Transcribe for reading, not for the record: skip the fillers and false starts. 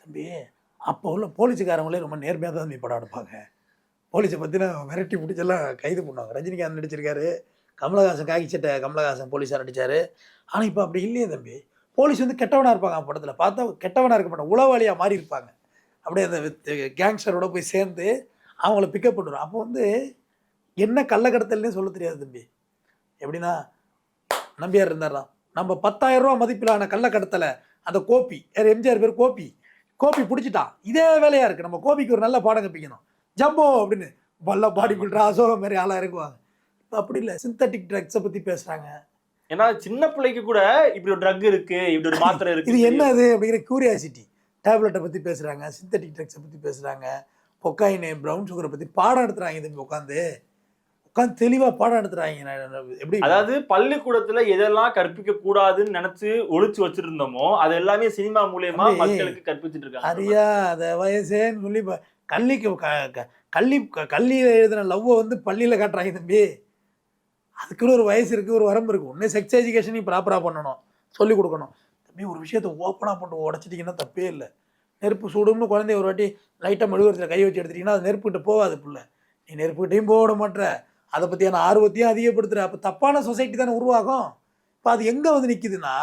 தம்பி அப்போ உள்ள போலீஸுக்காரங்களே ரொம்ப நேர்மையாக தான் தம்பி படம் எடுப்பாங்க. போலீஸை பற்றின மிரட்டி பிடிச்செல்லாம் கைது பண்ணுவாங்க. ரஜினிகாந்த் நடிச்சிருக்காரு, கமலஹாசன் காக்கி சட்டை கமலஹாசன் போலீஸாக நடித்தார். ஆனால் இப்போ அப்படி இல்லையே தம்பி. போலீஸ் வந்து கெட்டவனாக இருப்பாங்க படத்தில், பார்த்தா கெட்டவனாக இருக்க மாட்டாங்க, உளவாளியாக மாறி இருப்பாங்க. அப்படியே அந்த கேங்ஸ்டரோட போய் சேர்ந்து அவங்கள பிக்கப் பண்ணுறோம். அப்போ வந்து என்ன கள்ளக்கடத்தல்னே சொல்ல தெரியாது தம்பி. எப்படின்னா நம்பியார் இருந்தாரா, நம்ம 10,000 ரூபா மதிப்பிலான கள்ளக்கடத்தலை அந்த கோபி, எம்ஜிஆர் பேர் கோபி, கோபி பிடிச்சிட்டான். இதே வேலையாக இருக்குது. நம்ம கோபிக்கு ஒரு நல்ல பாடம் கற்பிக்கணும். ஜம்போ அப்படின்னு வல்ல பாடி பில்டர் அசோகம் மாதிரி ஆளாக இருக்குவாங்க. இப்போ அப்படி இல்லை, சிந்தட்டிக் ட்ரக்ஸை பற்றி பேசுகிறாங்க. ஏன்னா சின்ன பிள்ளைக்கு கூட இப்படி ஒரு ட்ரக் இருக்கு, இப்படி ஒரு மாத்திரை இருக்கு, இது என்னது அப்படிங்கிற கியூரியாசிட்டி. டேப்லெட்டை பற்றி பேசுகிறாங்க, சிந்தட்டிக் ட்ரக்ஸை பற்றி பேசுகிறாங்க, கொக்காயின், ப்ரௌன் சுகரை பற்றி பாடம் எடுத்துகிறாங்க. தம்பி உட்காந்து தெளிவாக பாடம் எடுத்துறாங்க. எப்படி, அதாவது பள்ளிக்கூடத்துல எதெல்லாம் கற்பிக்க கூடாதுன்னு நினைச்சு ஒழிச்சு வச்சிருந்தோமோ அது எல்லாமே சினிமா மூலியமா மக்களுக்கு கற்பிச்சுட்டு இருக்காங்க. சரியா அதை வயசேன்னு சொல்லி கல்லியில் எழுதின லவ்வை வந்து பள்ளியில் காட்டுறாங்க தம்பி. அதுக்குன்னு ஒரு வயசு இருக்குது, ஒரு வரம்பு இருக்குது. ஒன்று செக்ஸ் எஜுகேஷனையும் ப்ராப்பராக பண்ணணும், சொல்லிக் கொடுக்கணும். தம்பி ஒரு விஷயத்தை ஓப்பனாக போட்டு உடச்சிட்டிங்கன்னா தப்பே இல்லை. நெருப்பு சூடும்னு குழந்தைய ஒரு வாட்டி லைட்டாக மெழுகுவரத்தில் கை வச்சு எடுத்துட்டிங்கன்னா அது நெருப்புக்கிட்ட போகாது. பிள்ளை நீ நெருப்புக்கிட்டையும் போட மாட்டேற, அதை பற்றியான ஆர்வத்தையும் அதிகப்படுத்துகிற. அப்போ தப்பான சொசைட்டி தானே உருவாகும். இப்போ அது எங்கே வந்து நிற்கிதுன்னா